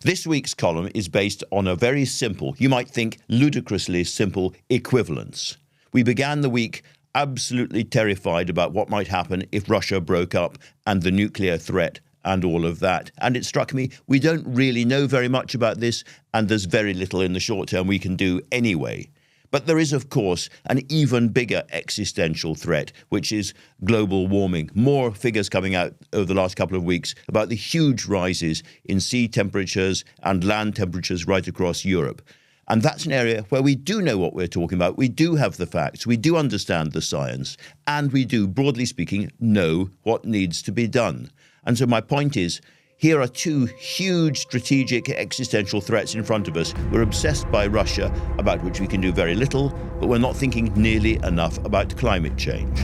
This week's column is based on a very simple, you might think ludicrously simple, equivalence. We began the week absolutely terrified about what might happen if Russia broke up and the nuclear threat and all of that. And it struck me, we don't really know very much about this, and there's very little in the short term we can do anyway. But there is, of course, an even bigger existential threat, which is global warming. More figures coming out over the last couple of weeks about the huge rises in sea temperatures and land temperatures right across Europe. And that's an area where we do know what we're talking about. We do have the facts. We do understand the science. And we do, broadly speaking, know what needs to be done. And so my point is, here are two huge strategic existential threats in front of us. We're obsessed by Russia, about which we can do very little, but we're not thinking nearly enough about climate change.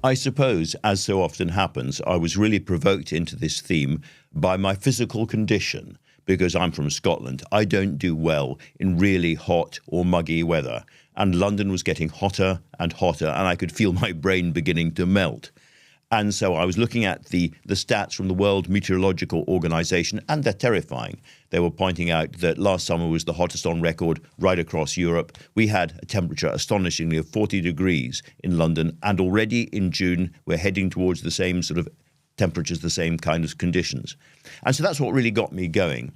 I suppose, as so often happens, I was really provoked into this theme by my physical condition, because I'm from Scotland. I don't do well in really hot or muggy weather. And London was getting hotter and hotter, and I could feel my brain beginning to melt. And so I was looking at the stats from the World Meteorological Organization, and they're terrifying. They were pointing out that last summer was the hottest on record right across Europe. We had a temperature, astonishingly, of 40 degrees in London, and already in June, we're heading towards the same sort of temperatures, the same kind of conditions. And so that's what really got me going.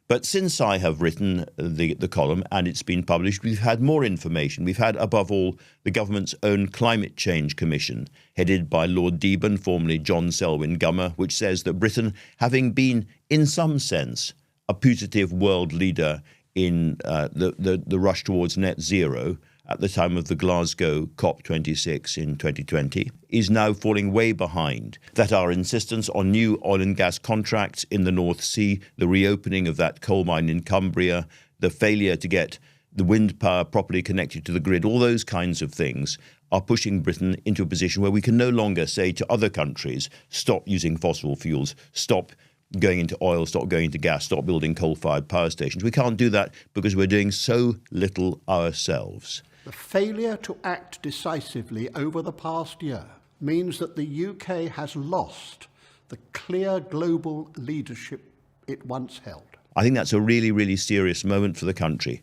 But since I have written the column and it's been published, we've had more information. We've had, above all, the government's own Climate Change Commission, headed by Lord Deben, formerly John Selwyn Gummer, which says that Britain, having been, in some sense, a putative world leader in the rush towards net zero at the time of the Glasgow COP26 in 2020, is now falling way behind. That our insistence on new oil and gas contracts in the North Sea, the reopening of that coal mine in Cumbria, the failure to get the wind power properly connected to the grid, all those kinds of things are pushing Britain into a position where we can no longer say to other countries, stop using fossil fuels, stop going into oil, stop going into gas, stop building coal-fired power stations. We can't do that because we're doing so little ourselves. The failure to act decisively over the past year means that the UK has lost the clear global leadership it once held. I think that's a really, really serious moment for the country.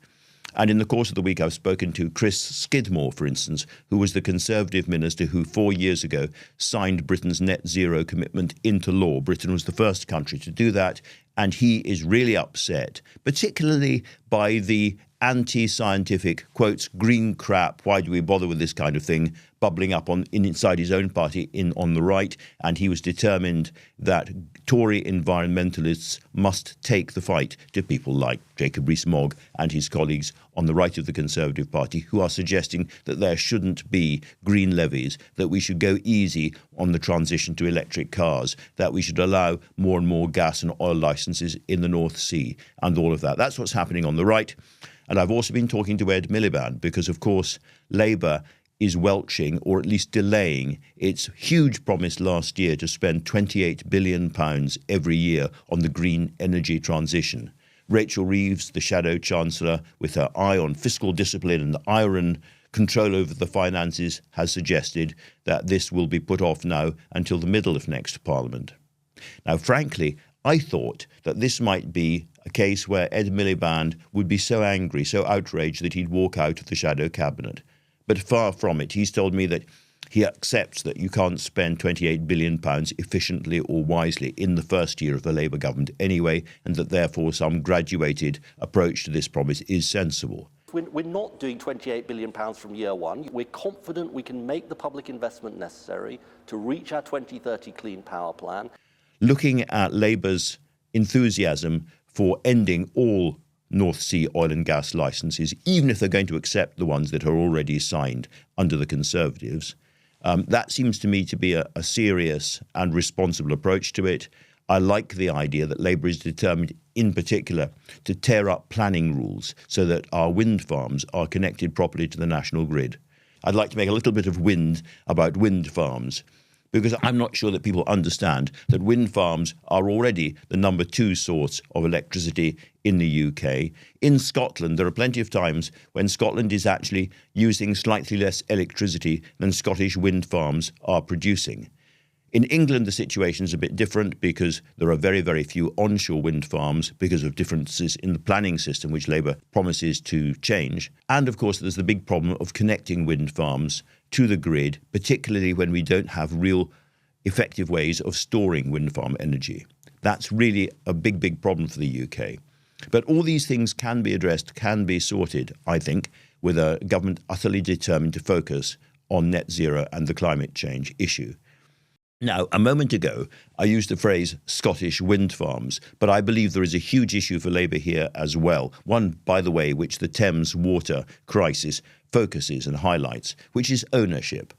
And in the course of the week, I've spoken to Chris Skidmore, for instance, who was the Conservative minister who 4 years ago signed Britain's net zero commitment into law. Britain was the first country to do that, and he is really upset, particularly by the anti-scientific, quotes, green crap, why do we bother with this kind of thing, bubbling up inside his own party on the right. And he was determined that Tory environmentalists must take the fight to people like Jacob Rees-Mogg and his colleagues on the right of the Conservative Party, who are suggesting that there shouldn't be green levies, that we should go easy on the transition to electric cars, that we should allow more and more gas and oil licenses in the North Sea, and all of that. That's what's happening on the right. And I've also been talking to Ed Miliband because, of course, Labour is welching, or at least delaying, its huge promise last year to spend £28 billion every year on the green energy transition. Rachel Reeves, the Shadow Chancellor, with her eye on fiscal discipline and iron control over the finances, has suggested that this will be put off now until the middle of next Parliament. Now, frankly, I thought that this might be a case where Ed Miliband would be so angry, so outraged that he'd walk out of the shadow cabinet. But far from it. He's told me that he accepts that you can't spend £28 billion efficiently or wisely in the first year of the Labour government anyway, and that therefore some graduated approach to this promise is sensible. We're not doing £28 billion from year one. We're confident we can make the public investment necessary to reach our 2030 clean power plan. Looking at Labour's enthusiasm for ending all North Sea oil and gas licenses, even if they're going to accept the ones that are already signed under the Conservatives, that seems to me to be a serious and responsible approach to it. I like the idea that Labour is determined, in particular, to tear up planning rules so that our wind farms are connected properly to the national grid. I'd like to make a little bit of wind about wind farms, because I'm not sure that people understand that wind farms are already the number 2 source of electricity in the UK. In Scotland, there are plenty of times when Scotland is actually using slightly less electricity than Scottish wind farms are producing. In England, the situation is a bit different because there are very, very few onshore wind farms because of differences in the planning system, which Labour promises to change. And of course, there's the big problem of connecting wind farms to the grid, particularly when we don't have real effective ways of storing wind farm energy. That's really a big, big problem for the UK. But all these things can be addressed, can be sorted, I think, with a government utterly determined to focus on net zero and the climate change issue. Now, a moment ago, I used the phrase Scottish wind farms, but I believe there is a huge issue for Labour here as well. One, by the way, which the Thames water crisis focuses and highlights, which is ownership.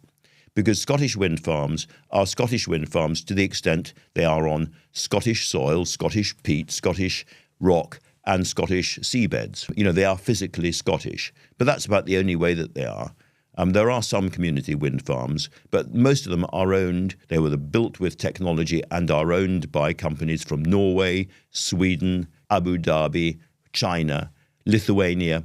Because Scottish wind farms are Scottish wind farms to the extent they are on Scottish soil, Scottish peat, Scottish rock, and Scottish seabeds. You know, they are physically Scottish, but that's about the only way that they are. There are some community wind farms, but most of them are owned. They were built with technology and are owned by companies from Norway, Sweden, Abu Dhabi, China, Lithuania,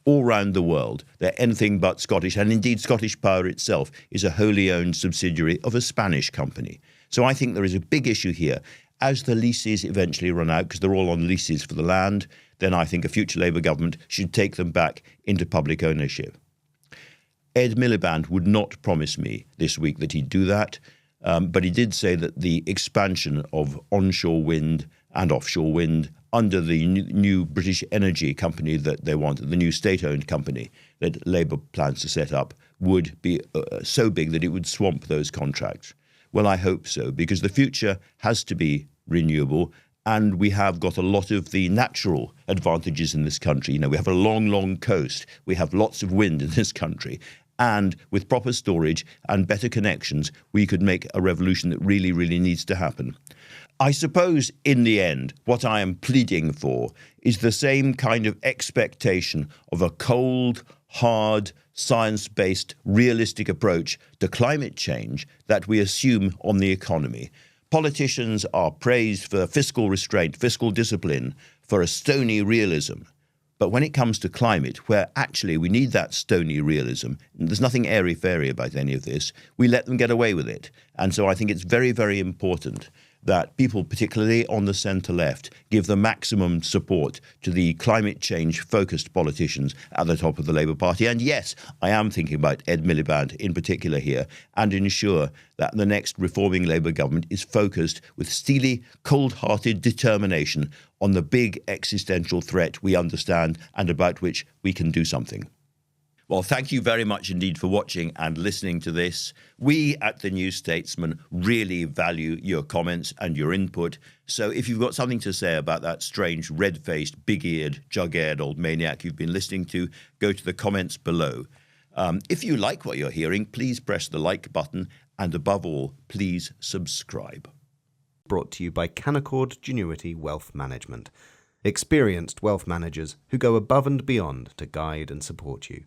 all around the world. They're anything but Scottish, and indeed Scottish Power itself is a wholly owned subsidiary of a Spanish company. So I think there is a big issue here. As the leases eventually run out, because they're all on leases for the land, then I think a future Labour government should take them back into public ownership. Ed Miliband would not promise me this week that he'd do that, but he did say that the expansion of onshore wind and offshore wind under the new British energy company that they want, the new state-owned company that Labour plans to set up, would be so big that it would swamp those contracts. Well, I hope so, because the future has to be renewable, and we have got a lot of the natural advantages in this country. You know, we have a long, long coast. We have lots of wind in this country. And with proper storage and better connections, we could make a revolution that really, really needs to happen. I suppose in the end, what I am pleading for is the same kind of expectation of a cold, hard, science-based, realistic approach to climate change that we assume on the economy. Politicians are praised for fiscal restraint, fiscal discipline, for a stony realism. But when it comes to climate, where actually we need that stony realism, and there's nothing airy-fairy about any of this, we let them get away with it. And so I think it's very, very important that people, particularly on the centre-left, give the maximum support to the climate change-focused politicians at the top of the Labour Party. And yes, I am thinking about Ed Miliband in particular here, and ensure that the next reforming Labour government is focused with steely, cold-hearted determination on the big existential threat we understand and about which we can do something. Well, thank you very much indeed for watching and listening to this. We at the New Statesman really value your comments and your input. So if you've got something to say about that strange, red-faced, big-eared, jug-eared old maniac you've been listening to, go to the comments below. If you like what you're hearing, please press the like button, and above all, please subscribe. Brought to you by Canaccord Genuity Wealth Management. Experienced wealth managers who go above and beyond to guide and support you.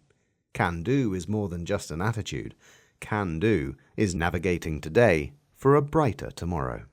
Can do is more than just an attitude. Can do is navigating today for a brighter tomorrow.